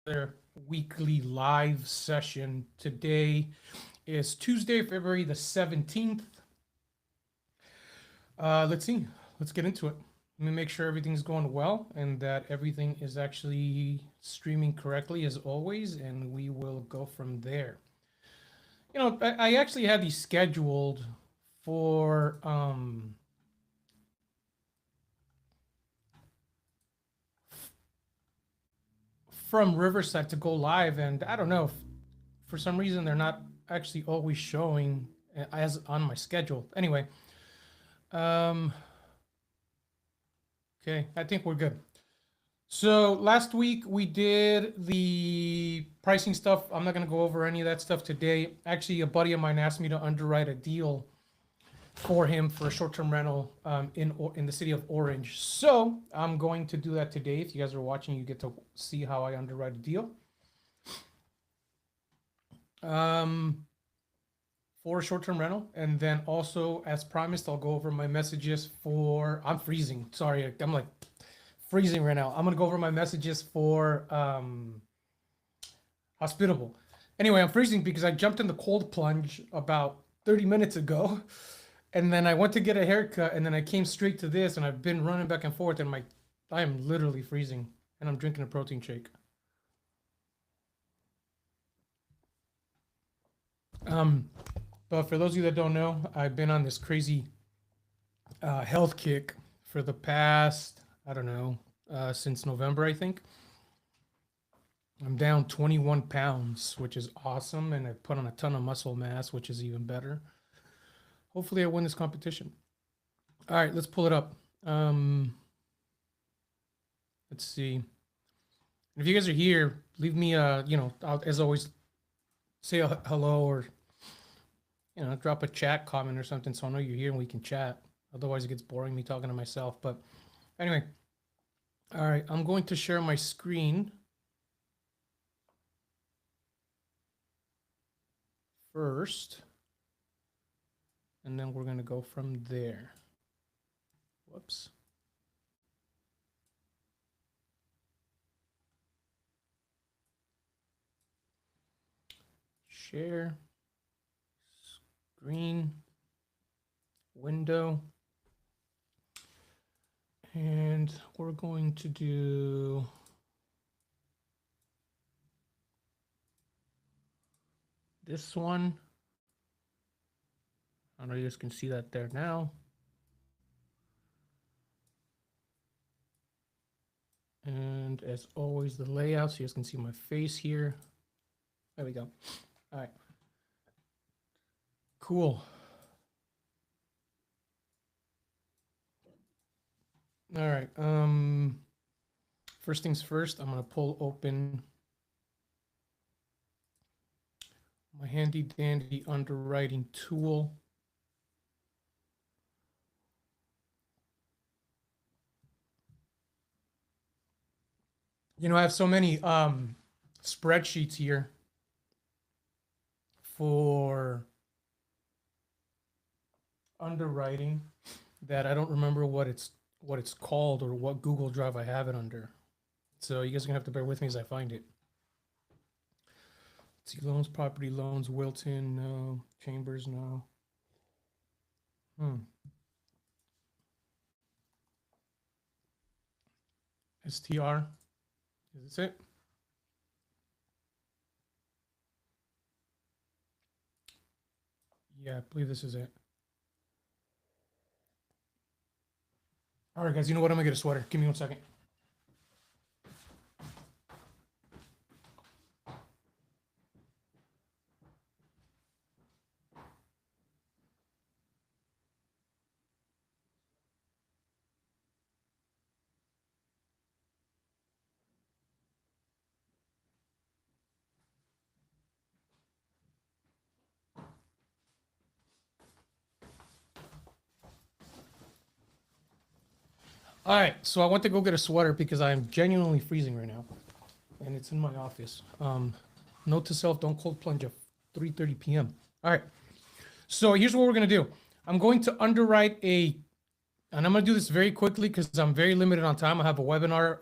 another weekly live session. Today is Tuesday, February the 17th. Let's see. Let's get into it. Let me make sure everything's going well and that everything is actually streaming correctly as always, and we will go from there. I actually had these scheduled for from Riverside to go live, and I don't know if for some reason they're not actually always showing as on my schedule. Anyway, um, okay, I think we're good. So last week we did the pricing stuff. I'm not gonna go over any of that stuff today. Actually, a buddy of mine asked me to underwrite a deal for him for a short-term rental in the city of Orange. So I'm going to do that today. If you guys are watching, you get to see how I underwrite a deal. For a short-term rental, and then also, as promised, I'll go over my messages for. I'm freezing. Sorry, I'm like freezing right now. I'm gonna go over my messages for Hospitable. Anyway, I'm freezing because I jumped in the cold plunge about 30 minutes ago, and then I went to get a haircut, and then I came straight to this, and I've been running back and forth, and I am literally freezing, and I'm drinking a protein shake. But for those of you that don't know, I've been on this crazy health kick for the past, I don't know, since November, I think. I'm down 21 pounds, which is awesome, and I've put on a ton of muscle mass, which is even better. Hopefully I win this competition. All right, let's pull it up. Let's see. If you guys are here, leave me as always, say a hello or drop a chat comment or something so I know you're here and we can chat. Otherwise, it gets boring me talking to myself. But anyway, all right, I'm going to share my screen first, and then we're going to go from there. Whoops. Share screen window, and we're going to do this one. I don't know if you guys can see that there now. And as always, the layout, so you guys can see my face here. There we go. All right. Cool. All right. First things first, I'm gonna pull open my handy dandy underwriting tool. I have so many spreadsheets here for underwriting that I don't remember what it's called or what Google Drive I have it under. So you guys are gonna have to bear with me as I find it. Let's see, loans, property loans, Wilton, no. Chambers, no. STR, is this it? Yeah, I believe this is it. All right, guys, you know what? I'm gonna get a sweater. Give me 1 second. All right, so I went to go get a sweater because I'm genuinely freezing right now, and it's in my office. Note to self: don't cold plunge at 3:30 p.m. All right, so here's what we're gonna do. I'm going to underwrite a And I'm going to do this very quickly because I'm very limited on time. I have a webinar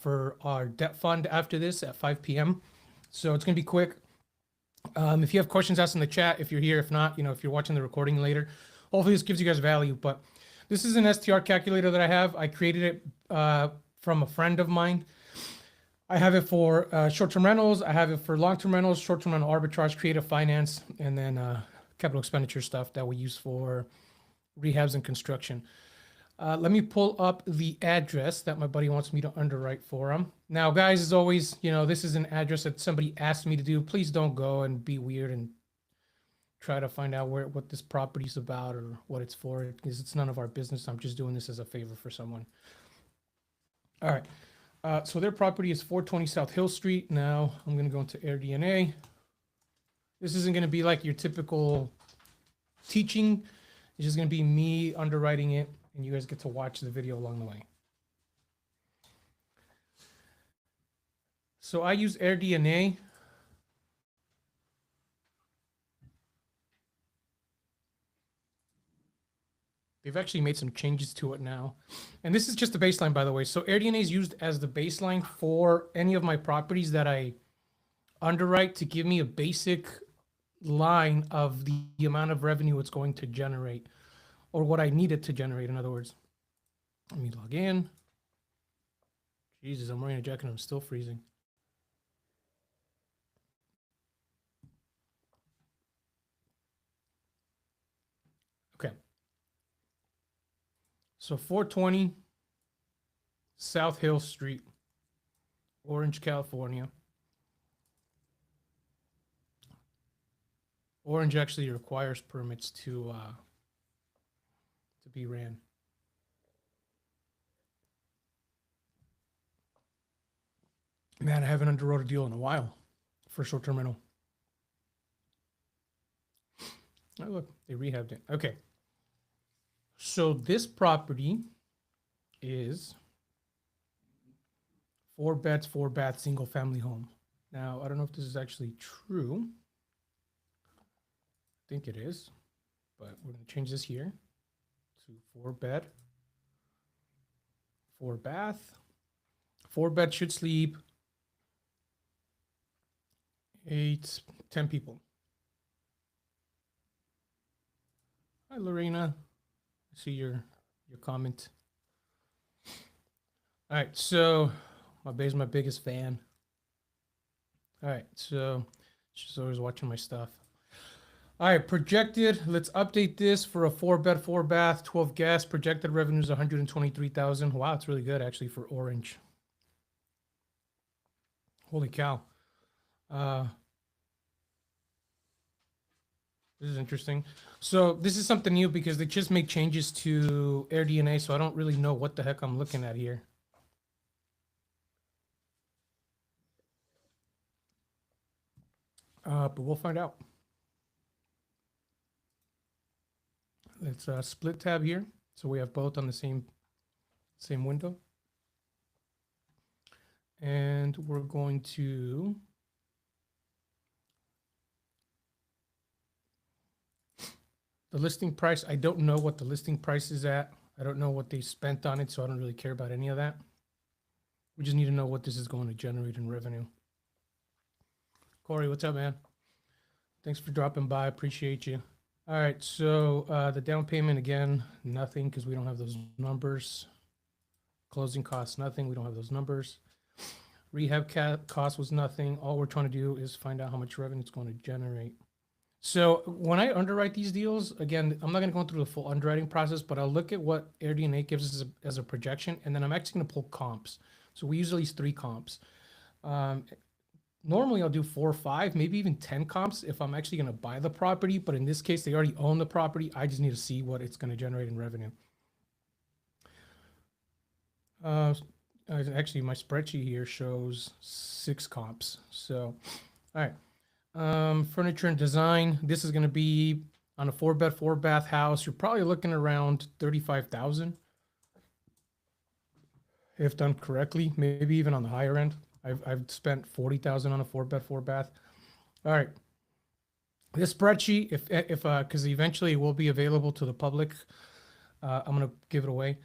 for our debt fund after this at 5 p.m. So it's going to be quick. If you have questions, ask in the chat. If you're here, if not, if you're watching the recording later, hopefully this gives you guys value. But this is an STR calculator that I have. I created it from a friend of mine. I have it for short-term rentals. I have it for long-term rentals, short-term rental arbitrage, creative finance, and then capital expenditure stuff that we use for rehabs and construction. Let me pull up the address that my buddy wants me to underwrite for him. Now, guys, as always, this is an address that somebody asked me to do. Please don't go and be weird and try to find out what this property's about or what it's for, because it's none of our business. I'm just doing this as a favor for someone. All right. So their property is 420 South Hill Street. Now I'm going to go into AirDNA. This isn't going to be like your typical teaching. It's just going to be me underwriting it, and you guys get to watch the video along the way. So I use AirDNA. They've actually made some changes to it now. And this is just the baseline, by the way. So AirDNA is used as the baseline for any of my properties that I underwrite to give me a basic line of the amount of revenue it's going to generate, or what I need it to generate, in other words. Let me log in. Jesus, I'm wearing a jacket and I'm still freezing. Okay. So 420 South Hill Street, Orange, California. Orange actually requires permits to be ran. Man, I haven't underwrote a deal in a while for short-term rental. Oh, look, they rehabbed it. Okay. So this property is 4 beds, 4 bath, single family home. Now, I don't know if this is actually true. I think it is, but we're going to change this here to 4 bed, 4 bath. 4 bed should sleep 8, 10 people. Hi, Lorena. I see your comment. All right, so my babe's my biggest fan. All right, so she's always watching my stuff. All right, projected. Let's update this for a 4 bed, 4 bath, 12 guests. Projected revenues 123,000. Wow, it's really good actually for Orange. Holy cow. This is interesting. So this is something new because they just make changes to AirDNA, so I don't really know what the heck I'm looking at here. But we'll find out. Let's split tab here, so we have both on the same window. And we're going to the listing price. I don't know what the listing price is at. I don't know what they spent on it, so I don't really care about any of that. We just need to know what this is going to generate in revenue. Corey, what's up, man? Thanks for dropping by. Appreciate you. All right, so the down payment, again, nothing because we don't have those numbers. Closing costs, nothing. We don't have those numbers. Rehab cost was nothing. All we're trying to do is find out how much revenue it's going to generate. So when I underwrite these deals, again, I'm not going to go through the full underwriting process, but I'll look at what AirDNA gives us as a projection, and then I'm actually going to pull comps. So we use at least 3 comps. Normally I'll do 4 or 5, maybe even 10 comps if I'm actually going to buy the property. But in this case, they already own the property. I just need to see what it's going to generate in revenue. Actually, my spreadsheet here shows 6 comps. So, all right. Furniture and design. This is going to be on a 4 bed, 4 bath house. You're probably looking around 35,000 if done correctly. Maybe even on the higher end. I've spent 40,000 on a 4 bed, 4 bath. All right. This spreadsheet, if because eventually it will be available to the public. I'm going to give it away.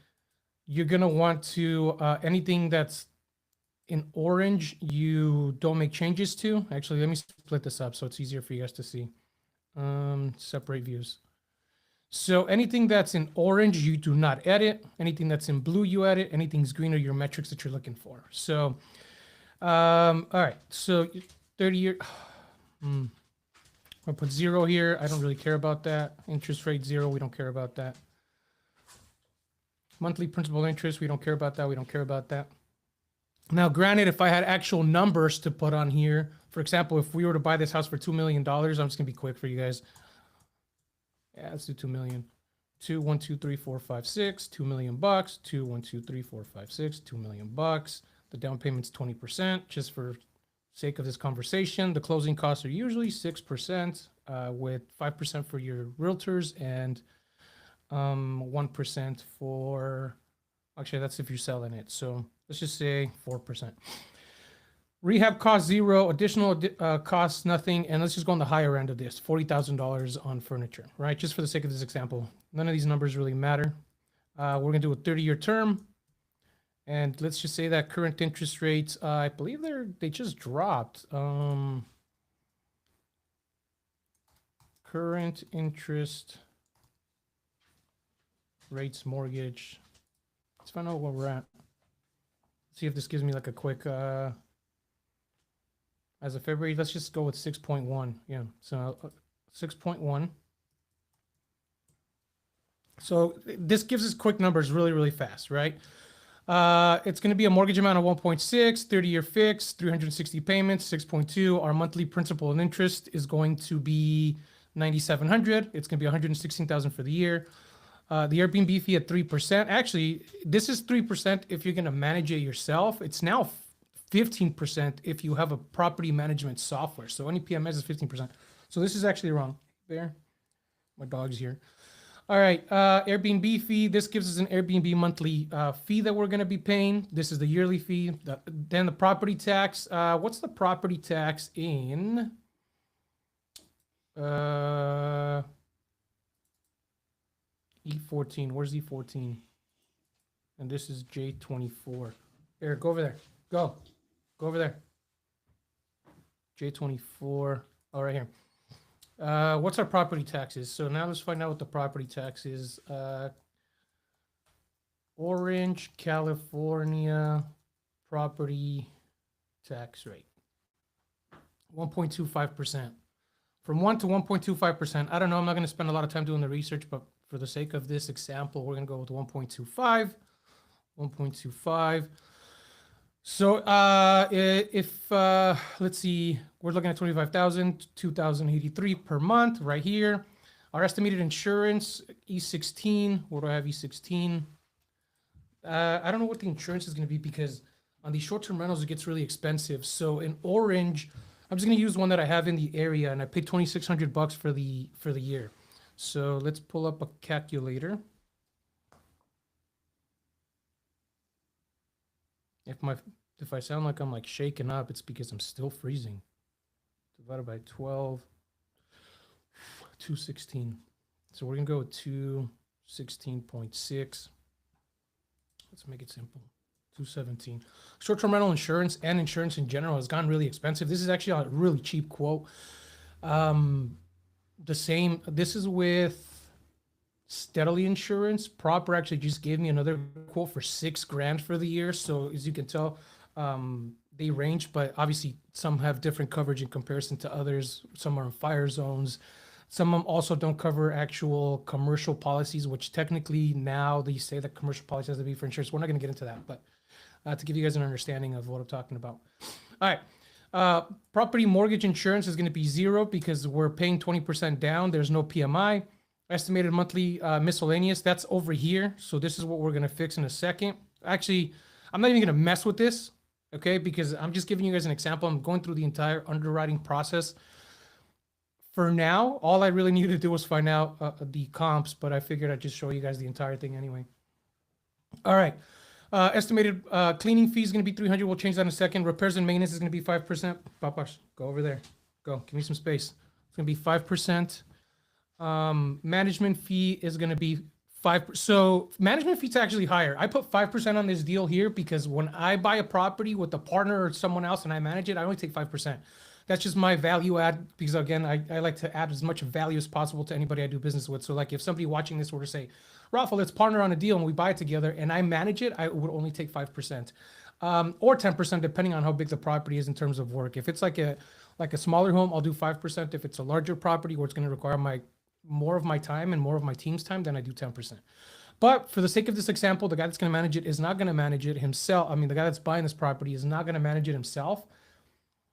You're going to want to, anything that's in orange, you don't make changes to. Actually, let me split this up so it's easier for you guys to see. Separate views. So anything that's in orange, you do not edit. Anything that's in blue, you edit. Anything's green are your metrics that you're looking for. So, all right. So 30-year, I'll put 0 here. I don't really care about that. Interest rate 0. We don't care about that. Monthly principal interest. We don't care about that. We don't care about that. Now, granted, if I had actual numbers to put on here, for example, if we were to buy this house for $2 million, I'm just gonna be quick for you guys. Yeah, let's do 2 million. 2, 1, 2, 3, 4, 5, 6, $2 million bucks. 2, 1, 2, 3, 4, 5, 6, $2 million bucks. The down payment's 20%, just for sake of this conversation. The closing costs are usually 6%, with 5% for your realtors and 1% for, actually that's if you're selling it. So let's just say 4%. Rehab cost 0, additional costs nothing, and let's just go on the higher end of this, $40,000 on furniture, right? Just for the sake of this example, none of these numbers really matter. We're gonna do a 30-year term, and let's just say that current interest rates, I believe they just dropped. Current interest rates mortgage. Let's find out where we're at. See if this gives me like a quick. As of February, let's just go with 6.1. Yeah, so 6.1. So this gives us quick numbers really, really fast, right? It's going to be a mortgage amount of 1.6, 30-year fixed, 360 payments, 6.2. Our monthly principal and interest is going to be 9,700. It's going to be 116,000 for the year. The Airbnb fee at 3%. Actually, this is 3% if you're going to manage it yourself. It's now 15% if you have a property management software. So any PMS is 15%. So this is actually wrong. There, my dog's here. All right, Airbnb fee. This gives us an Airbnb monthly fee that we're going to be paying. This is the yearly fee. Then the property tax. What's the property tax in? E14. Where's E14? And this is J24. Here, go over there. Go over there. J24. Oh, right here. What's our property taxes? So now let's find out what the property tax is. Orange, California property tax rate. 1.25%. From 1 to 1.25%. I don't know. I'm not going to spend a lot of time doing the research, but for the sake of this example, we're going to go with 1.25. 1.25. So if let's see, we're looking at 25,000, 2,083 per month right here. Our estimated insurance, E16. Where do I have E16? I don't know what the insurance is going to be because on these short-term rentals, it gets really expensive. So in orange, I'm just going to use one that I have in the area, and I paid 2,600 bucks for the year. So let's pull up a calculator. If I sound like I'm like shaking up, it's because I'm still freezing. Divided by 12, 216. So we're gonna go with 216.6. Let's make it simple. 217. Short-term rental insurance and insurance in general has gotten really expensive. This is actually a really cheap quote. This is with Steadily Insurance. Proper actually just gave me another quote for $6,000 for the year. So as you can tell, they range, but obviously some have different coverage in comparison to others. Some are in fire zones. Some of them also don't cover actual commercial policies, which technically now they say that commercial policy has to be for insurance. We're not going to get into that, but to give you guys an understanding of what I'm talking about. All right. Property mortgage insurance is going to be 0 because we're paying 20% down. There's no PMI. Estimated monthly miscellaneous, that's over here. So this is what we're going to fix in a second. Actually, I'm not even going to mess with this, okay? Because I'm just giving you guys an example. I'm going through the entire underwriting process. For now, all I really needed to do was find out the comps, but I figured I'd just show you guys the entire thing anyway. All right. Estimated cleaning fee is going to be 300. We'll change that in a second. Repairs and maintenance is going to be 5%. Papash, go over there. Go. Give me some space. It's going to be 5%. Management fee is going to be 5%. So management fees actually higher. I put 5% on this deal here because when I buy a property with a partner or someone else and I manage it, I only take 5%. That's just my value add because again, I like to add as much value as possible to anybody I do business with. So like if somebody watching this were to say, Rafa, let's partner on a deal and we buy it together and I manage it, I would only take 5%. Or 10% depending on how big the property is in terms of work. If it's like a smaller home, I'll do 5%. If it's a larger property where it's going to require more of my time and more of my team's time, then I do 10%. But for the sake of this example, the guy that's going to manage it is not going to manage it himself. I mean, the guy that's buying this property is not going to manage it himself.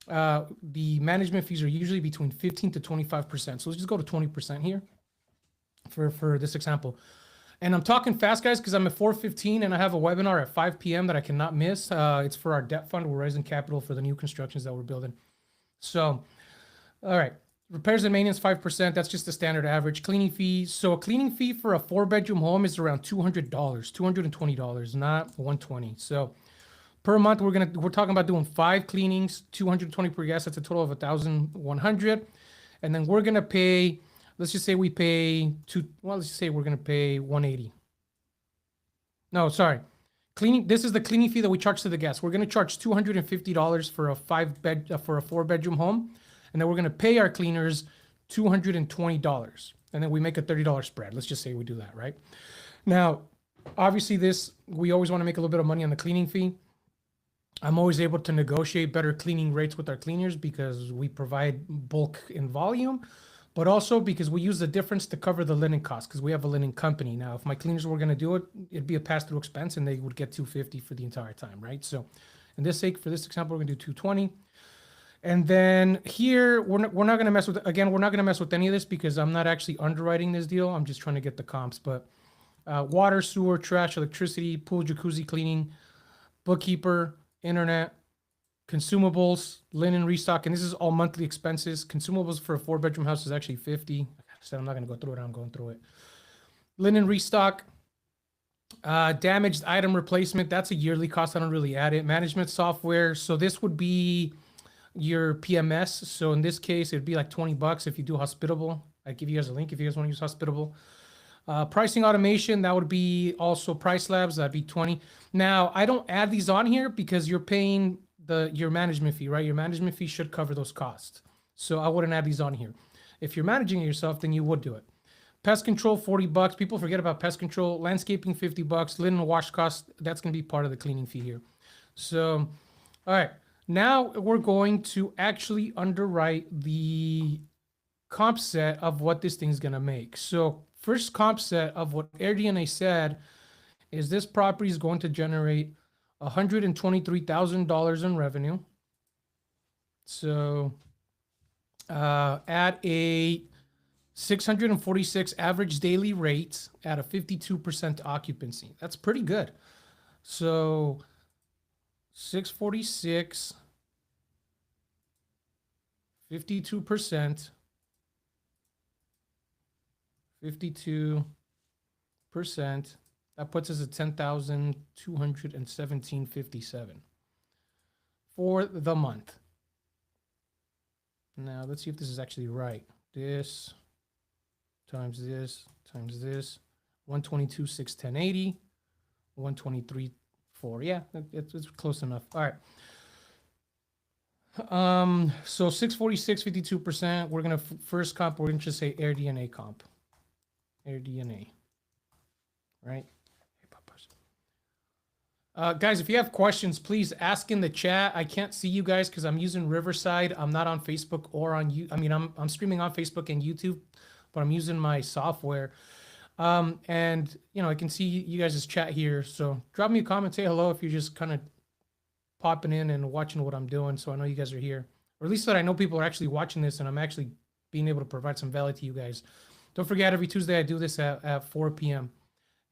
The management fees are usually between 15 to 25%. So let's just go to 20% here for this example. And I'm talking fast, guys, because I'm at 4:15 and I have a webinar at 5 p.m. that I cannot miss. It's for our debt fund. We're raising capital for the new constructions that we're building. So, all right. Repairs and maintenance, 5%. That's just the standard average. Cleaning fees. So a cleaning fee for a 4-bedroom home is around $200, $220, not $120. So per month, we're talking about doing 5 cleanings, 220 per guest. That's a total of 1,100. And then we're gonna pay. Let's just say we pay let's just say we're gonna pay 180. No, sorry. Cleaning. This is the cleaning fee that we charge to the guests. We're gonna charge $250 for a 4-bedroom home, and then we're gonna pay our cleaners $220, and then we make a $30 spread. Let's just say we do that, right? Now, obviously, we always want to make a little bit of money on the cleaning fee. I'm always able to negotiate better cleaning rates with our cleaners because we provide bulk in volume, but also because we use the difference to cover the linen costs because we have a linen company. Now, if my cleaners were going to do it, it'd be a pass-through expense and they would get $250 for the entire time, right? So for this example, we're going to do $220. And then here, we're not going to mess with, again, we're not going to mess with any of this because I'm not actually underwriting this deal. I'm just trying to get the comps, but water, sewer, trash, electricity, pool, jacuzzi cleaning, bookkeeper, internet, consumables, linen restock, and this is all monthly expenses. Consumables for a 4-bedroom house is actually $50. I said I'm not going to go through it. I'm going through it. Linen restock, damaged item replacement. That's a yearly cost. I don't really add it. Management software. So this would be your PMS. So in this case, it'd be like $20 if you do Hospitable. I give you guys a link if you guys want to use Hospitable. Pricing automation, that would be also Price Labs. That'd be 20. Now, I don't add these on here because you're paying your management fee, right? Your management fee should cover those costs. So I wouldn't add these on here. If you're managing it yourself, then you would do it. Pest control, $40. People forget about pest control. Landscaping, $50. Linen wash cost, that's going to be part of the cleaning fee here. So, all right. Now we're going to actually underwrite the comp set of what this thing's going to make. So first comp set of what AirDNA said is this property is going to generate $123,000 in revenue. So at a 646 average daily rate at a 52% occupancy. That's pretty good. So 646, 52%, 52%. That puts us at 10,217.57 for the month. Now let's see if this is actually right. This times this times this, 122,610.80, 123,4. Yeah, it's close enough. All right. So 646, 52%. We're gonna first comp. We're gonna just say AirDNA comp. AirDNA. Right. Guys, if you have questions, please ask in the chat. I can't see you guys because I'm using Riverside. I'm not on Facebook or on you. I mean, I'm streaming on Facebook and YouTube, but I'm using my software. And I can see you guys' chat here. So drop me a comment, say hello if you're just kind of popping in and watching what I'm doing. So I know you guys are here, or at least that I know people are actually watching this and I'm actually being able to provide some value to you guys. Don't forget, every Tuesday I do this at 4 p.m.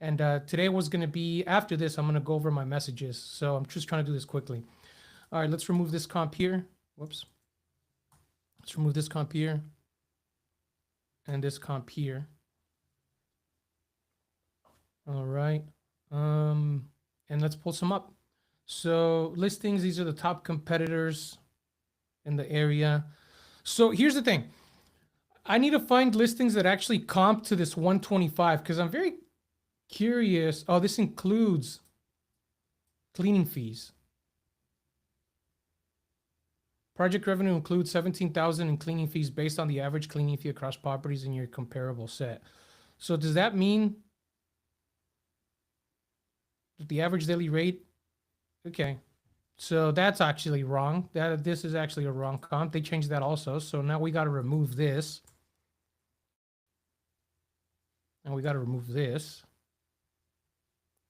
And today was going to be, after this, I'm going to go over my messages. So I'm just trying to do this quickly. All right, let's remove this comp here. Whoops. Let's remove this comp here. And this comp here. All right. And let's pull some up. So listings, these are the top competitors in the area. So here's the thing. I need to find listings that actually comp to this 125 because I'm very curious. Oh, this includes cleaning fees. Project revenue includes 17,000 in cleaning fees based on the average cleaning fee across properties in your comparable set. So does that mean that the average daily rate? Okay. So that's actually wrong. This is actually a wrong comp. They changed that also. So now we got to remove this. And we got to remove this.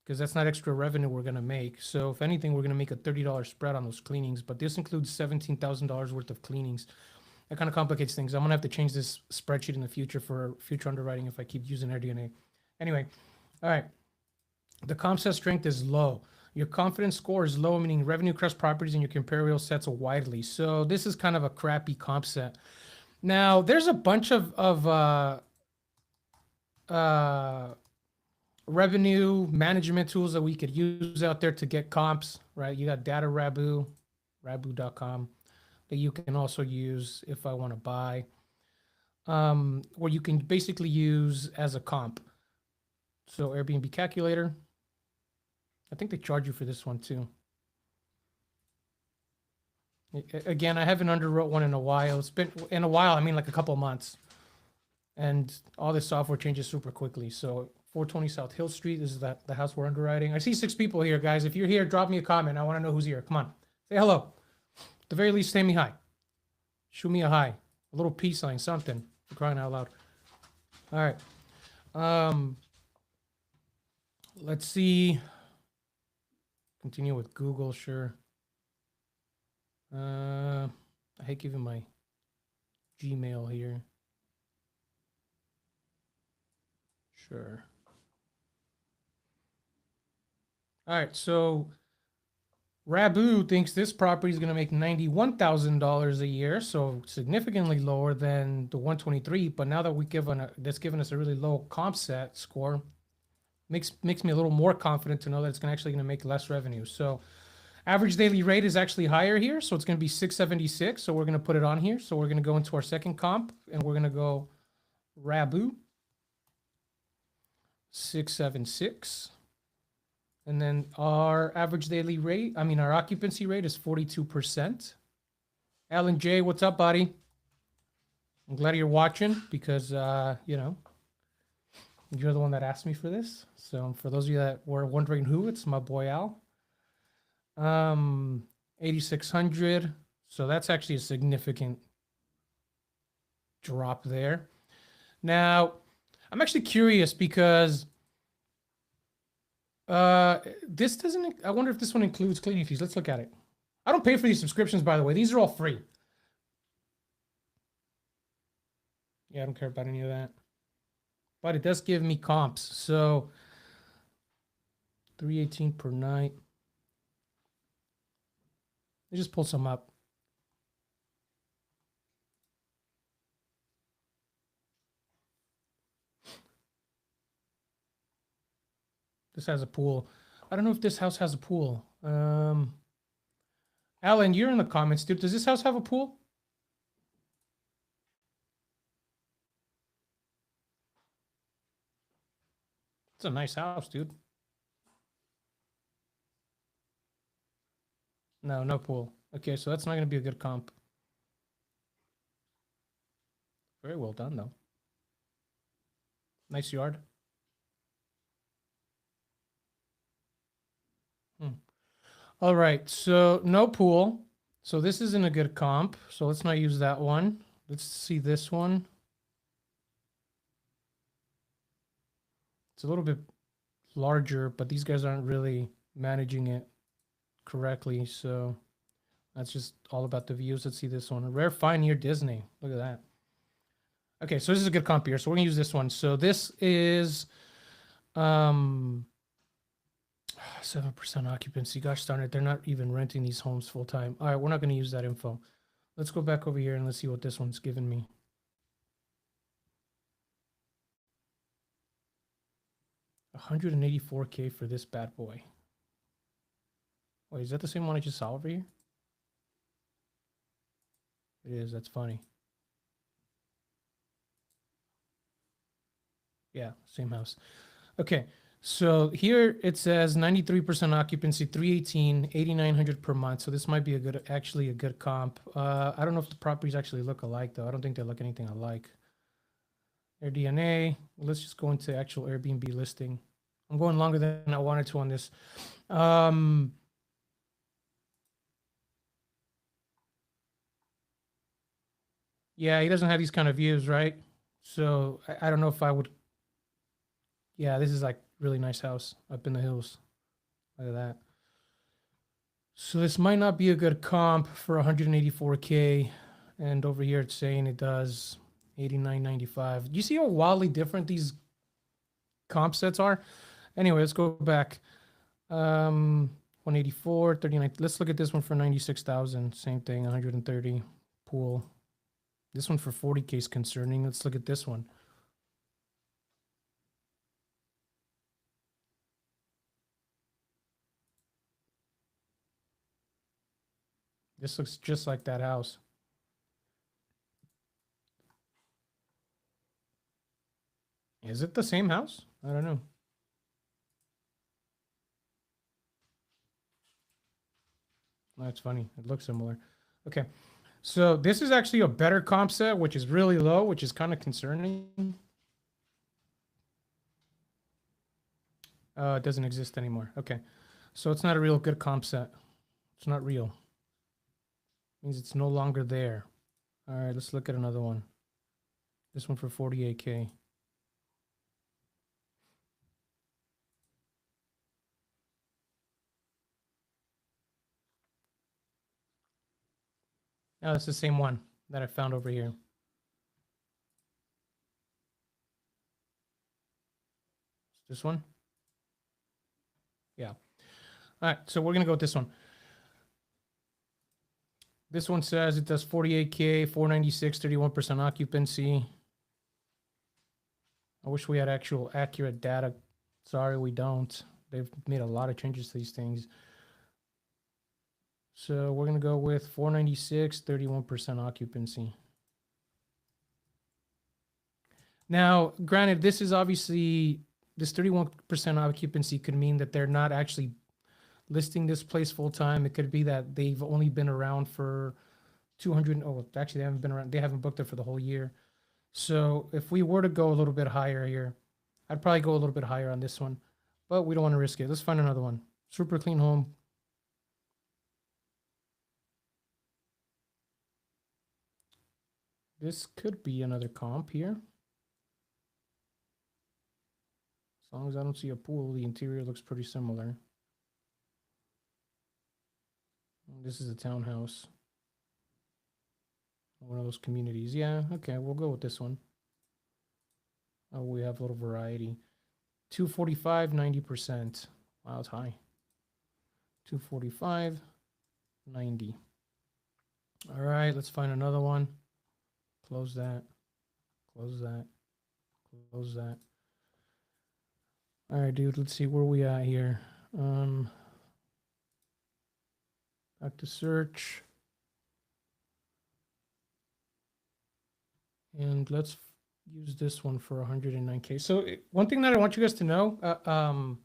Because that's not extra revenue we're going to make. So if anything, we're going to make a $30 spread on those cleanings. But this includes $17,000 worth of cleanings. That kind of complicates things. I'm going to have to change this spreadsheet in the future for future underwriting if I keep using AirDNA. Anyway, all right. The comp set strength is low. Your confidence score is low, meaning revenue across properties in your comparable sets widely. So this is kind of a crappy comp set. Now, there's a bunch of revenue management tools that we could use out there to get comps, right? You got Data Rabu, rabu.com, that you can also use if I want to buy, where you can basically use as a comp. So Airbnb Calculator. I think they charge you for this one too. Again, I haven't underwrote one in a while. It's been in a while. I mean, like a couple of months. And all this software changes super quickly. So 420 South Hill Street is the house we're underwriting. I see 6 people here, guys. If you're here, drop me a comment. I want to know who's here. Come on, say hello. At the very least, say me hi. Shoot me a hi, a little peace sign, something. For crying out loud. All right. Let's see. Continue with Google, sure. I hate giving my Gmail here. Sure. All right, so Rabu thinks this property is going to make $91,000 a year, so significantly lower than the 123. But now that that's given us a really low comp set score, makes me a little more confident to know that it's actually going to make less revenue. So average daily rate is actually higher here, so it's going to be 676. So we're going to put it on here. So we're going to go into our second comp, and we're going to go Rabu 676. And then our average daily rate, our occupancy rate is 42%. Alan J, what's up, buddy? I'm glad you're watching because, you're the one that asked me for this. So for those of you that were wondering who, it's my boy Al. 8,600. So that's actually a significant drop there. Now, I'm actually curious because this doesn't, I wonder if this one includes cleaning fees. Let's look at it. I don't pay for these subscriptions, by the way. These are all free. Yeah, I don't care about any of that. But it does give me comps. So $318 per night. Let me just pull some up. This has a pool. I don't know if this house has a pool. Alan, you're in the comments, dude. Does this house have a pool? It's a nice house, dude. No, no pool. Okay, so that's not going to be a good comp. Very well done, though. Nice yard. All right, so no pool. So this isn't a good comp. So let's not use that one. Let's see this one. It's a little bit larger, but these guys aren't really managing it correctly. So that's just all about the views. Let's see this one. A rare find near Disney. Look at that. Okay, so this is a good comp here. So we're gonna use this one. So this is 7% occupancy. Gosh darn it, they're not even renting these homes full time. All right, we're not gonna use that info. Let's go back over here and let's see what this one's giving me. $184K for this bad boy. Wait, is that the same one I just saw over here? It is. That's funny. Yeah, same house. Okay, So here it says 93% occupancy, 318, 8,900 per month. So this might be actually a good comp. I don't know if the properties actually look alike though. I don't think they look anything alike. AirDNA. Let's just go into actual Airbnb listing. I'm going longer than I wanted to on this. Yeah, he doesn't have these kind of views, right? So I don't know if I would. Yeah, this is like really nice house up in the hills. Look at that. So this might not be a good comp for 184K. And over here it's saying it does 89.95. Do you see how wildly different these comp sets are? Anyway, let's go back. 184, 39. Let's look at this one for 96,000. Same thing, 130 pool. This one for 40K is concerning. Let's look at this one. This looks just like that house. Is it the same house? I don't know. That's funny. It looks similar. Okay. So this is actually a better comp set, which is really low, which is kind of concerning. It doesn't exist anymore. Okay. So it's not a real good comp set. It's not real. It means it's no longer there. All right, let's look at another one. This one for 48K. Oh, it's the same one that I found over here. This one? Yeah. All right, so we're going to go with this one. This one says it does 48K, 496, 31% occupancy. I wish we had actual accurate data. Sorry, we don't. They've made a lot of changes to these things. So we're going to go with 496, 31% occupancy. Now, granted, this is obviously, this 31% occupancy could mean that they're not actually listing this place full time. It could be that they've only been around for 200. Oh, actually, they haven't been around. They haven't booked it for the whole year. So if we were to go a little bit higher here, I'd probably go a little bit higher on this one, but we don't want to risk it. Let's find another one. Super clean home. This could be another comp here. As long as I don't see a pool, the interior looks pretty similar. This is a townhouse. One of those communities. Yeah, okay, we'll go with this one. Oh, we have a little variety. 245, 90%. Wow, it's high. 245, 90. All right, let's find another one. Close that. Close that. Close that. All right, dude, let's see where we at here. Back to search. And let's use this one for 109K. So one thing that I want you guys to know, I'm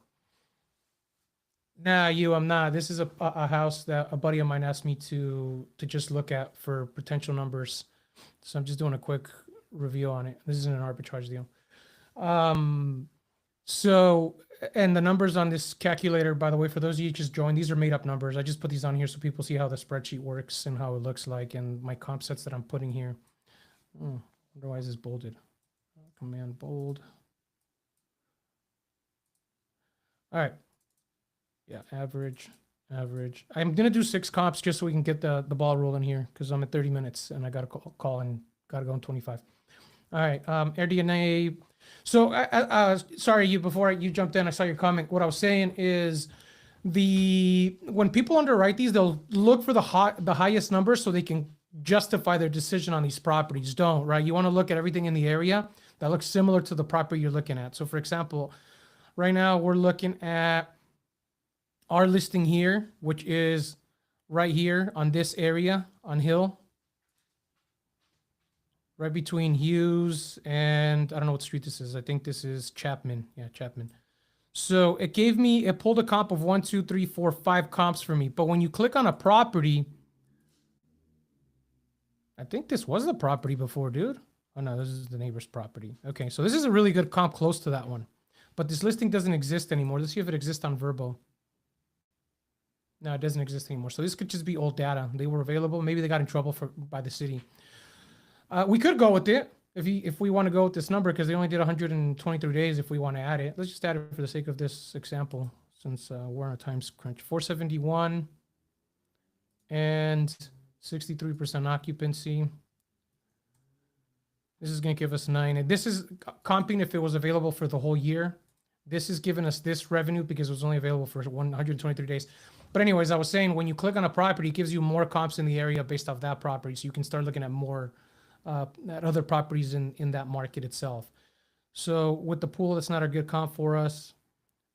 not. This is a house that a buddy of mine asked me to just look at for potential numbers. So I'm just doing a quick review on it. This isn't an arbitrage deal. So, and the numbers on this calculator, by the way, for those of you who just joined, these are made up numbers. I just put these on here so people see how the spreadsheet works and how it looks like and my comp sets that I'm putting here. Oh, why is this bolded? Command bold. All right. Yeah, average. I'm going to do 6 comps just so we can get the ball rolling here because I'm at 30 minutes and I got to call and got to go in 25. All right. AirDNA. So, sorry, before you jumped in, I saw your comment. What I was saying is when people underwrite these, they'll look for the highest number so they can justify their decision on these properties. Don't, right? You want to look at everything in the area that looks similar to the property you're looking at. So, for example, right now we're looking at our listing here, which is right here on this area on Hill, right between Hughes and I don't know what street this is. I think this is Chapman. Yeah, Chapman. So it pulled a comp of 1, 2, 3, 4, 5 comps for me. But when you click on a property, I think this was the property before, dude. Oh no, this is the neighbor's property. Okay, so this is a really good comp close to that one. But this listing doesn't exist anymore. Let's see if it exists on Verbo. No, it doesn't exist anymore. So this could just be old data. They were available. Maybe they got in trouble by the city. We could go with it if we want to go with this number because they only did 123 days. If we want to add it, let's just add it for the sake of this example, since we're on a time crunch. 471 and 63% occupancy. This is going to give us 9. And this is comping if it was available for the whole year. This is giving us this revenue because it was only available for 123 days. But anyways, I was saying when you click on a property, it gives you more comps in the area based off that property. So you can start looking at more at other properties in that market itself. So with the pool, that's not a good comp for us.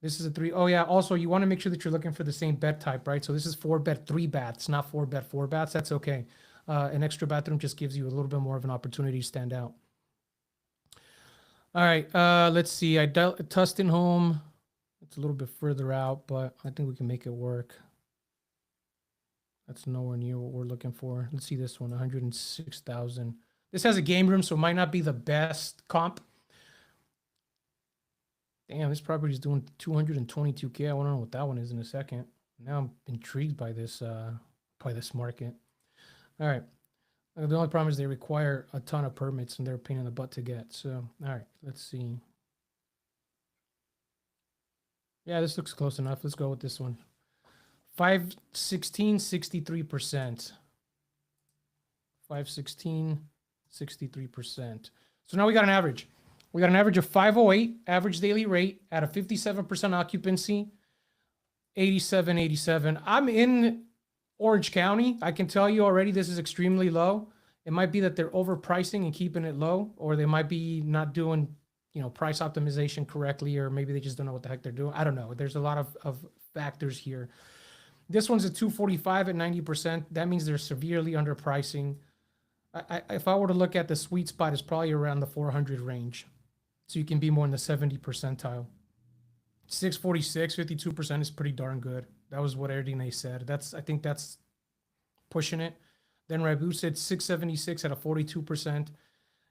This is a 3. Oh yeah. Also, you want to make sure that you're looking for the same bed type, right? So this is 4-bed, 3 baths, not 4-bed, 4 baths. That's okay. An extra bathroom just gives you a little bit more of an opportunity to stand out. All right. Let's see. Tustin home. It's a little bit further out, but I think we can make it work. That's nowhere near what we're looking for. Let's see this one, 106,000. This has a game room, so it might not be the best comp. Damn, this property is doing 222K. I want to know what that one is in a second. Now I'm intrigued by this market. All right. The only problem is they require a ton of permits and they're a pain in the butt to get. So, all right, let's see. Yeah, this looks close enough. Let's go with this one. 516, 63%. 516, 63%. So now we got an average. We got an average of 508, average daily rate at a 57% occupancy, 87. I'm in Orange County. I can tell you already this is extremely low. It might be that they're overpricing and keeping it low, or they might be not doing, price optimization correctly, or maybe they just don't know what the heck they're doing. I don't know. There's a lot of factors here. This one's at 245 at 90%. That means they're severely underpricing. If I were to look at the sweet spot, it's probably around the 400 range. So you can be more in the 70 percentile. 646, 52% is pretty darn good. That was what Erdine said. I think that's pushing it. Then Rabu said 676 at a 42%.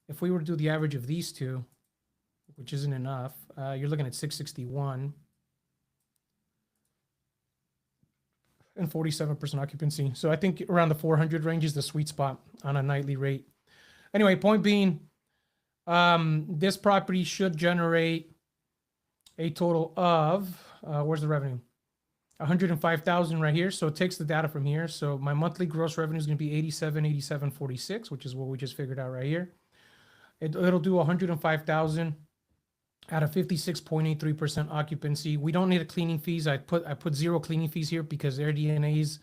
If we were to do the average of these two, which isn't enough, you're looking at 661 and 47% occupancy. So I think around the 400 range is the sweet spot on a nightly rate. Anyway, point being, this property should generate a total of, where's the revenue? 105,000 right here. So it takes the data from here. So my monthly gross revenue is going to be 87.46, which is what we just figured out right here. It'll do 105,000 at a 56.83% occupancy. We don't need a cleaning fees. I put 0 cleaning fees here because AirDNA's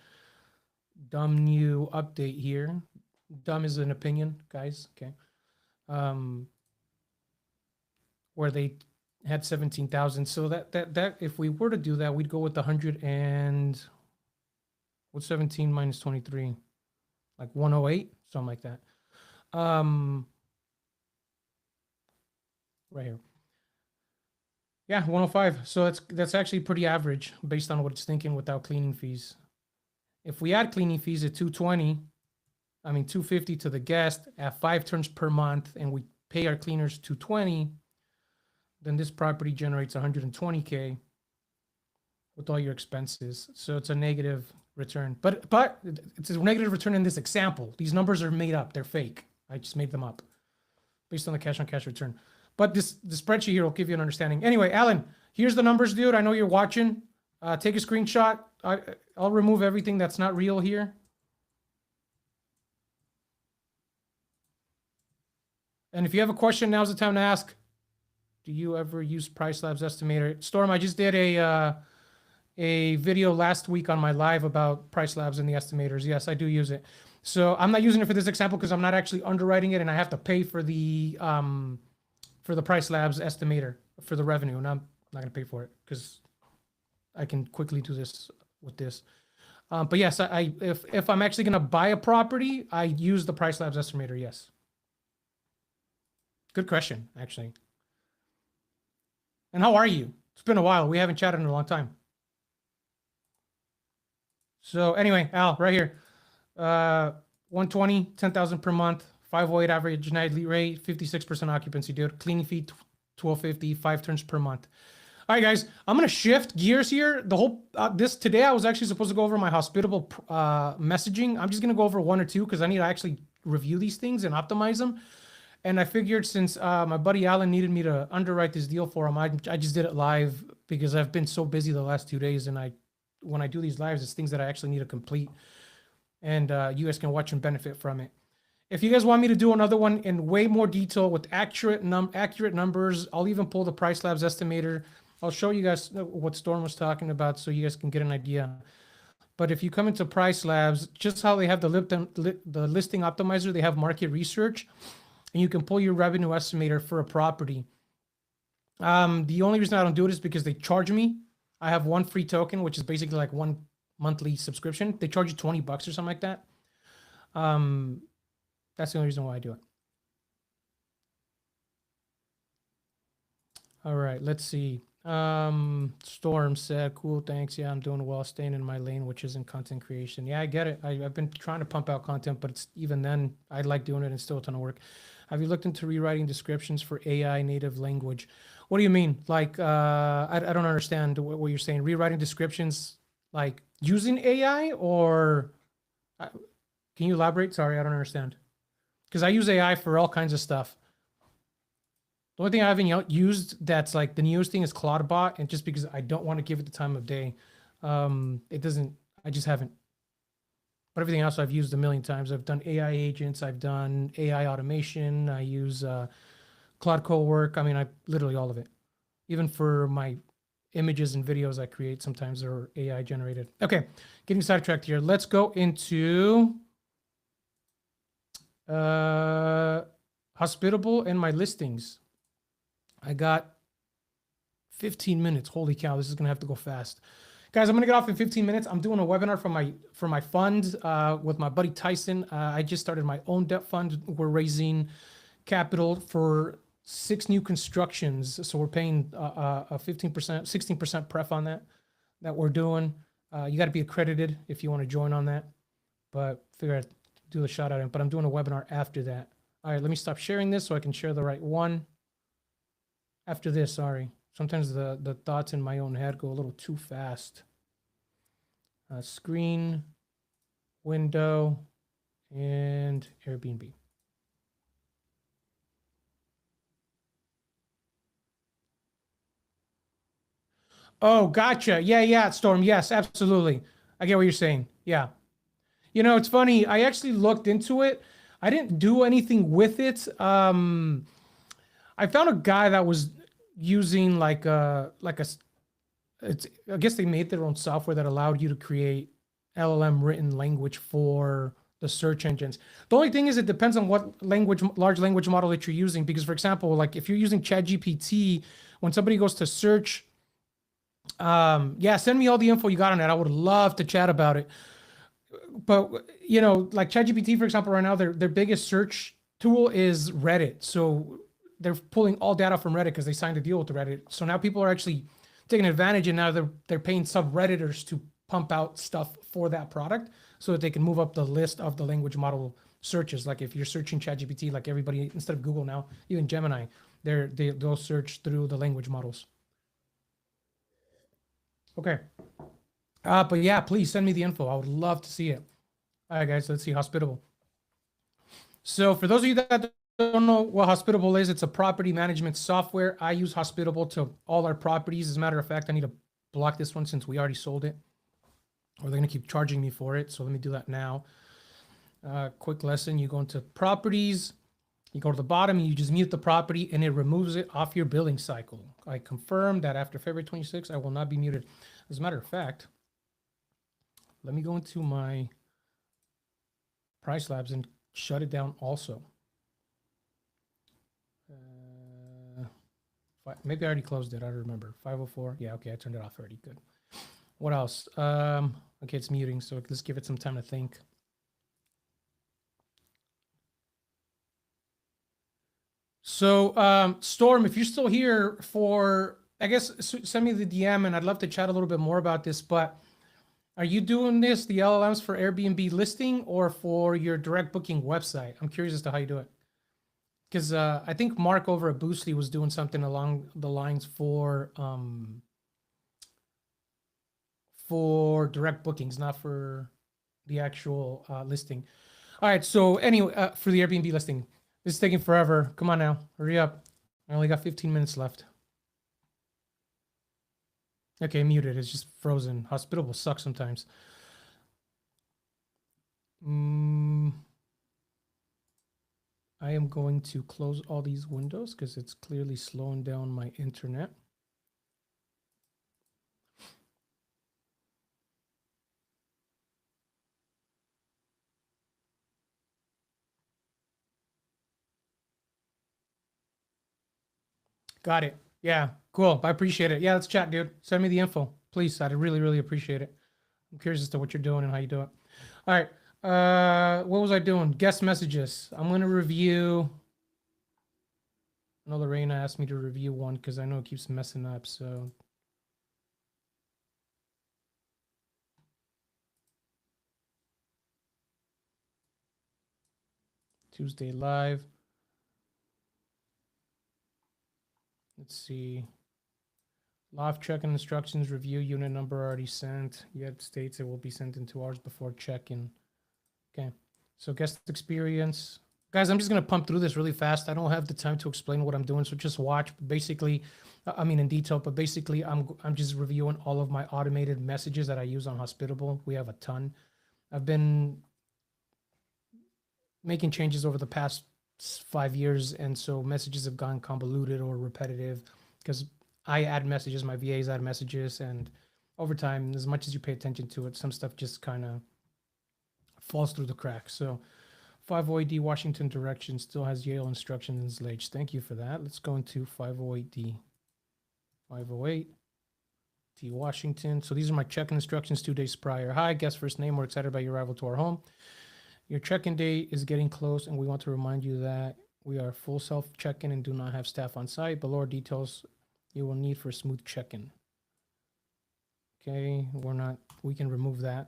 dumb new update here. Dumb is an opinion, guys. Okay. Where they had 17,000. So that if we were to do that, we'd go with the 100 and what's 17 minus 23? Like 108, something like that. Right here. Yeah, 105. So that's actually pretty average based on what it's thinking without cleaning fees. If we add cleaning fees at 250 to the guest at 5 turns per month, and we pay our cleaners 220, then this property generates 120K with all your expenses. So it's a negative return. But it's a negative return in this example. These numbers are made up. They're fake. I just made them up based on the cash-on-cash return. But the spreadsheet here will give you an understanding. Anyway, Alan, here's the numbers, dude. I know you're watching. Take a screenshot. I'll remove everything that's not real here. And if you have a question, now's the time to ask. Do you ever use PriceLabs Estimator? Storm, I just did a video last week on my live about PriceLabs and the estimators. Yes, I do use it. So I'm not using it for this example because I'm not actually underwriting it, and I have to pay for the PriceLabs estimator for the revenue, and I'm not going to pay for it because I can quickly do this with this. But yes, if I'm actually going to buy a property, I use the PriceLabs estimator. Yes. Good question, actually. And how are you? It's been a while. We haven't chatted in a long time. So anyway, Al, right here. 120, 10,000 per month, 508 average nightly rate, 56% occupancy, dude. Cleaning fee, 1250, 5 turns per month. All right, guys, I'm gonna shift gears here. The whole today I was actually supposed to go over my hospitable messaging. I'm just gonna go over one or two because I need to actually review these things and optimize them. And I figured since my buddy Alan needed me to underwrite this deal for him, I just did it live because I've been so busy the last 2 days, and when I do these lives, it's things that I actually need to complete, and you guys can watch and benefit from it. If you guys want me to do another one in way more detail with accurate numbers, I'll even pull the Price Labs estimator. I'll show you guys what Storm was talking about so you guys can get an idea. But if you come into Price Labs, just how they have the listing optimizer, they have market research, and you can pull your revenue estimator for a property. The only reason I don't do it is because they charge me. I have one free token, which is basically like one monthly subscription. They charge you $20 or something like that. That's the only reason why I do it. All right, let's see. Storm said, cool, thanks. Yeah, I'm doing well, staying in my lane, which isn't content creation. Yeah, I get it. I've been trying to pump out content, but it's even then, I like doing it and still a ton of work. Have you looked into rewriting descriptions for AI native language? What do you mean? Like, I don't understand what you're saying. Rewriting descriptions, like using AI, or can you elaborate? Sorry, I don't understand. Because I use AI for all kinds of stuff. The only thing I haven't used that's like the newest thing is Claudebot, and just because I don't want to give it the time of day, it doesn't. I just haven't. But everything else I've used a million times. I've done AI agents. I've done AI automation. I use Claude Cowork. I mean, literally all of it. Even for my images and videos I create, sometimes they're AI generated. Okay, getting sidetracked here. Let's go into hospitable and my listings. I got 15 minutes. Holy cow, this is gonna have to go fast. Guys, I'm gonna get off in 15 minutes. I'm doing a webinar for my fund with my buddy Tyson. I just started my own debt fund. We're raising capital for 6 new constructions. So we're paying a 15%, 16% pref on that we're doing. You got to be accredited if you want to join on that. But figure I'd do the shout out. But I'm doing a webinar after that. All right, let me stop sharing this so I can share the right one. After this, sorry. Sometimes the thoughts in my own head go a little too fast. Screen, window, and Airbnb. Oh, gotcha. Yeah, Storm. Yes, absolutely. I get what you're saying. Yeah. You know, it's funny. I actually looked into it. I didn't do anything with it. I found a guy that was using I guess they made their own software that allowed you to create LLM written language for the search engines. The only thing is it depends on what large language model that you're using. Because for example, like if you're using ChatGPT, when somebody goes to search, yeah, send me all the info you got on that. I would love to chat about it. But you know, like ChatGPT, for example, right now, their biggest search tool is Reddit. So they're pulling all data from Reddit because they signed a deal with Reddit. So now people are actually taking advantage, and now they're paying subredditors to pump out stuff for that product so that they can move up the list of the language model searches. Like if you're searching ChatGPT, like everybody, instead of Google now, even Gemini, they'll search through the language models. Okay. But yeah, please send me the info. I would love to see it. All right, guys, let's see. Hospitable. So for those of you that don't know what Hospitable is, it's a property management software. I use Hospitable to all our properties. As a matter of fact, I need to block this one since we already sold it, or they're going to keep charging me for it. So let me do that now. Quick lesson. You go into properties, you go to the bottom, and you just mute the property, and it removes it off your billing cycle. I confirm that after February 26th, I will not be muted. As a matter of fact, let me go into my Price Labs and shut it down also. Maybe I already closed it. I don't remember. 504. Yeah, okay, I turned it off already. Good. What else? Okay, it's muting, so let's give it some time to think. So, Storm, if you're still here for I guess send me the DM and I'd love to chat a little bit more about this. But are you doing this, the LLMs, for Airbnb listing or for your direct booking website? I'm curious as to how you do it. Because I think Mark over at Boostly was doing something along the lines for direct bookings, not for the actual listing. All right. So anyway, for the Airbnb listing, this is taking forever. Come on now, hurry up. I only got 15 minutes left. Okay, muted. It's just frozen. Hospitable sucks sometimes. I am going to close all these windows because it's clearly slowing down my internet. Got it. Yeah, cool. I appreciate it. Yeah, let's chat, dude. Send me the info, please. I'd really, really appreciate it. I'm curious as to what you're doing and how you do it. All right. What was I doing? Guest messages. I'm gonna review. I know Lorena asked me to review one because I know it keeps messing up. So Tuesday live. Let's see. Loft check-in instructions, review unit number already sent. Yet states it will be sent in 2 hours before check-in. Okay. So guest experience. Guys, I'm just going to pump through this really fast. I don't have the time to explain what I'm doing, so just watch. Basically, I mean in detail, but basically I'm just reviewing all of my automated messages that I use on Hospitable. We have a ton. I've been making changes over the past 5 years, and so messages have gone convoluted or repetitive because I add messages, my VAs add messages, and over time, as much as you pay attention to it, some stuff just kind of falls through the cracks. So 508D Washington direction still has Yale instructions in Slage. Thank you for that. Let's go into 508D. 508 T Washington. So these are my check-in instructions 2 days prior. Hi, guest first name. We're excited about your arrival to our home. Your check-in date is getting close, and we want to remind you that we are full self check-in and do not have staff on site. Below are details you will need for smooth check-in. Okay, we can remove that.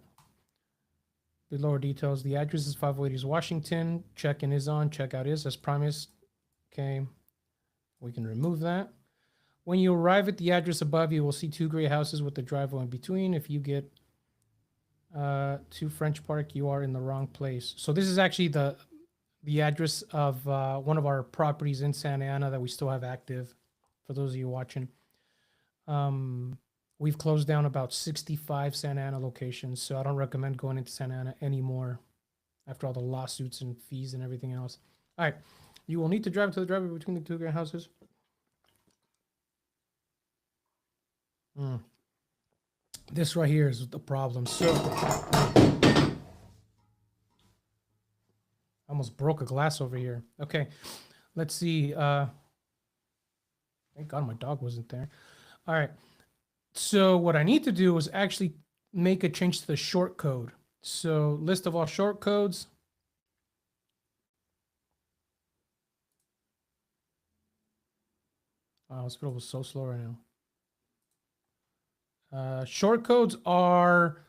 Below are details. The address is 580 Washington. Check-in is on. Checkout is as promised. Okay, we can remove that. When you arrive at the address above, you will see 2 gray houses with the driveway in between. If you get to French Park, you are in the wrong place. So this is actually the address of one of our properties in Santa Ana that we still have active. For those of you watching, we've closed down about 65 Santa Ana locations, so I don't recommend going into Santa Ana anymore after all the lawsuits and fees and everything else. All right, you will need to drive to the driveway between the 2 gray houses. This right here is the problem. So I almost broke a glass over here. Okay, let's see. Thank God my dog wasn't there. All right. So what I need to do is actually make a change to the short code. So list of all short codes. Wow, hospital was so slow right now. Short codes are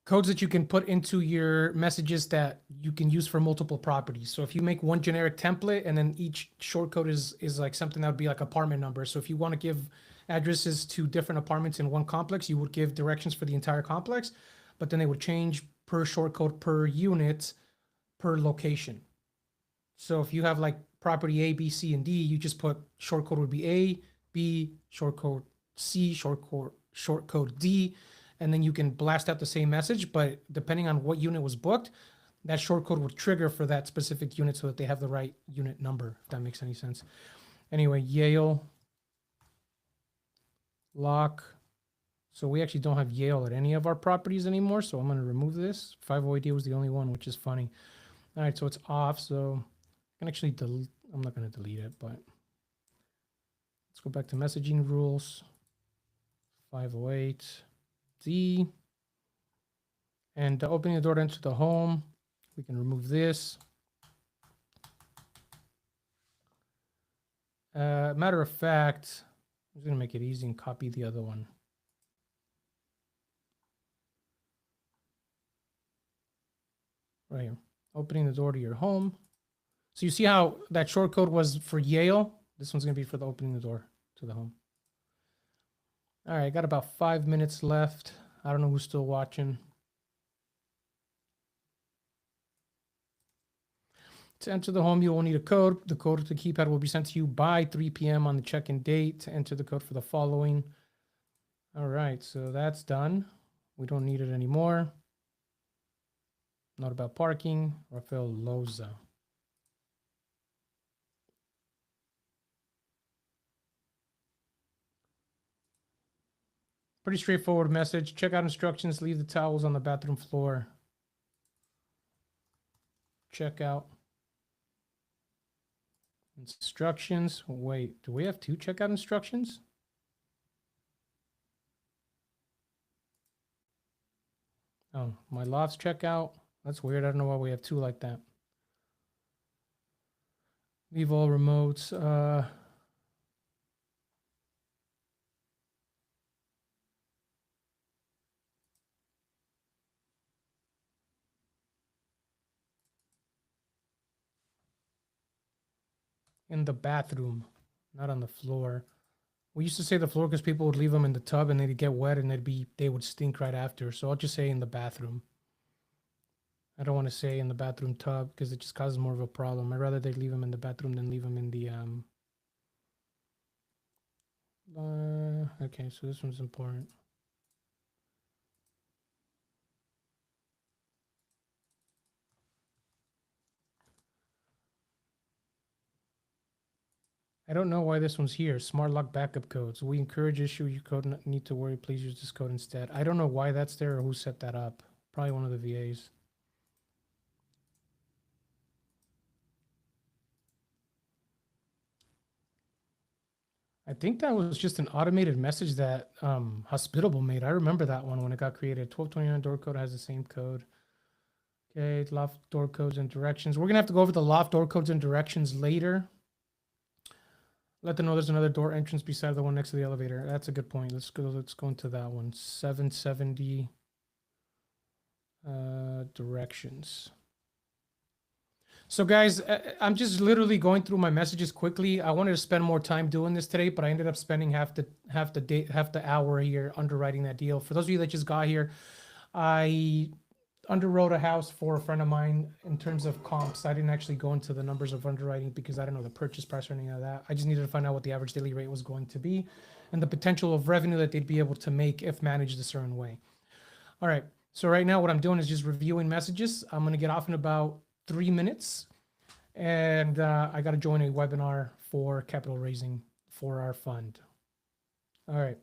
codes that you can put into your messages that you can use for multiple properties. So if you make one generic template and then each short code is like something that would be like apartment number. So if you want to give addresses to different apartments in one complex, you would give directions for the entire complex, but then they would change per short code per unit per location. So if you have like property A, B, C, and D, you just put short code would be A, B, short code C, short code D, and then you can blast out the same message, but depending on what unit was booked, that short code would trigger for that specific unit so that they have the right unit number, if that makes any sense. Anyway, Yale, lock. So we actually don't have Yale at any of our properties anymore, so I'm going to remove this. 508D was the only one, which is funny. All right, so it's off, so I can actually delete. I'm not going to delete it, but let's go back to messaging rules. 508D. And opening the door to enter the home, we can remove this. Matter of fact, I'm just gonna make it easy and copy the other one. Right here. Opening the door to your home. So you see how that short code was for Yale? This one's gonna be for the opening the door to the home. All right, got about 5 minutes left. I don't know who's still watching. To enter the home, you will need a code. The code to the keypad will be sent to you by 3 p.m. on the check-in date. To enter the code for the following. All right, so that's done. We don't need it anymore. Not about parking. Rafael Loza. Pretty straightforward message. Check out instructions. Leave the towels on the bathroom floor. Check out. Instructions. Wait, do we have 2 checkout instructions? Oh, my loft's checkout. That's weird. I don't know why we have 2 like that. Leave all remotes. In the bathroom, not on the floor. We used to say the floor because people would leave them in the tub and they'd get wet and they would stink right after. So I'll just say in the bathroom. I don't want to say in the bathroom tub because it just causes more of a problem. I'd rather they leave them in the bathroom than leave them in the okay, so this one's important. I don't know why this one's here. Smart lock backup codes. We encourage issue your code. Not need to worry. Please use this code instead. I don't know why that's there or who set that up. Probably one of the VAs. I think that was just an automated message that Hospitable made. I remember that one when it got created. 1229 door code has the same code. Okay, loft door codes and directions. We're gonna have to go over the loft door codes and directions later. Let them know there's another door entrance beside the one next to the elevator. That's a good point. Let's go into that one. 770 directions. So guys, I'm just literally going through my messages quickly. I wanted to spend more time doing this today, but I ended up spending half the hour here underwriting that deal. For those of you that just got here, I underwrote a house for a friend of mine in terms of comps. I didn't actually go into the numbers of underwriting because I don't know the purchase price or anything like that. I just needed to find out what the average daily rate was going to be and the potential of revenue that they'd be able to make if managed a certain way. All right. So right now what I'm doing is just reviewing messages. I'm going to get off in about 3 minutes. And I got to join a webinar for capital raising for our fund. All right.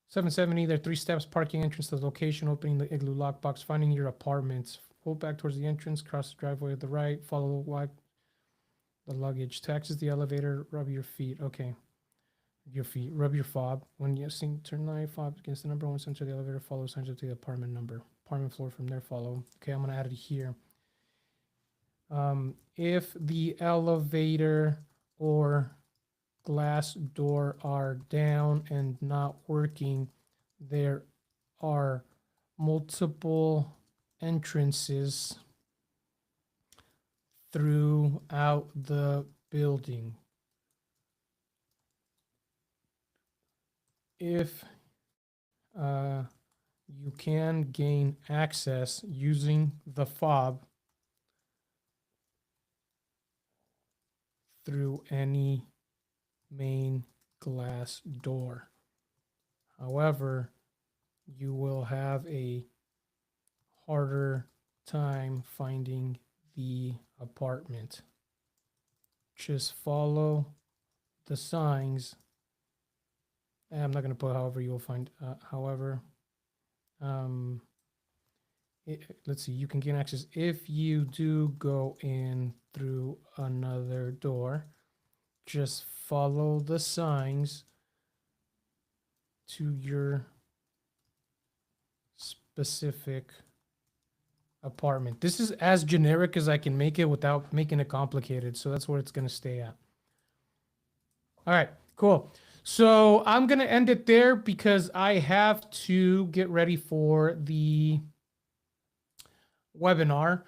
770, there are 3 steps: parking, entrance to the location, opening the Igloo lockbox, finding your apartments. Pull back towards the entrance, cross the driveway to the right, follow the luggage. To access the elevator, rub your feet. Okay. Your feet, rub your fob. When you see turn right, fob against the number 1 center of the elevator, follow signs up to the apartment number. Apartment floor from there, follow. Okay, I'm going to add it here. If the elevator or glass door are down and not working, there are multiple entrances throughout the building. If you can gain access using the fob through any main glass door. However, you will have a harder time finding the apartment. Just follow the signs. I'm not going to put however you will find, let's see, you can gain access if you do go in through another door. Just follow the signs to your specific apartment. This is as generic as I can make it without making it complicated, so that's where it's going to stay at. All right, cool. So I'm gonna end it there because I have to get ready for the webinar.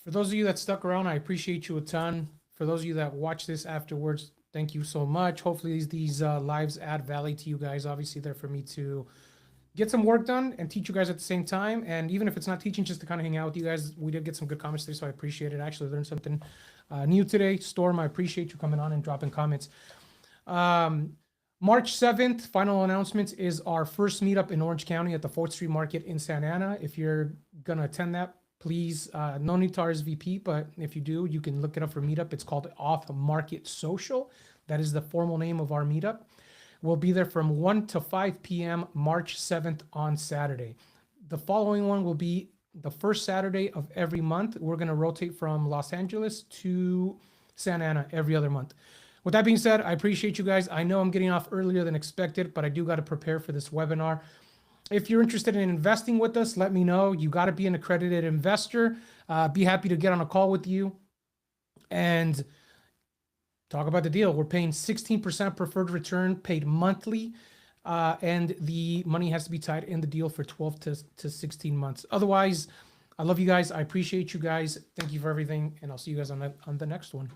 For those of you that stuck around, I appreciate you a ton. For those of you that watch this afterwards, thank you so much. Hopefully these lives add value to you guys. Obviously, they're for me to get some work done and teach you guys at the same time. And even if it's not teaching, just to kind of hang out with you guys. We did get some good comments today, so I appreciate it. I actually learned something new today. Storm, I appreciate you coming on and dropping comments. March 7th, final announcements is our first meetup in Orange County at the 4th Street Market in Santa Ana. If you're going to attend that, please, no need to RSVP, but if you do, you can look it up for meetup. It's called Off Market Social. That is the formal name of our meetup. We'll be there from 1 to 5 p.m. March 7th on Saturday. The following one will be the first Saturday of every month. We're going to rotate from Los Angeles to Santa Ana every other month. With that being said, I appreciate you guys. I know I'm getting off earlier than expected, but I do got to prepare for this webinar. If you're interested in investing with us, let me know. You got to be an accredited investor. Be happy to get on a call with you and talk about the deal. We're paying 16% preferred return paid monthly, and the money has to be tied in the deal for 12 to 16 months. Otherwise, I love you guys. I appreciate you guys. Thank you for everything, and I'll see you guys on the next one.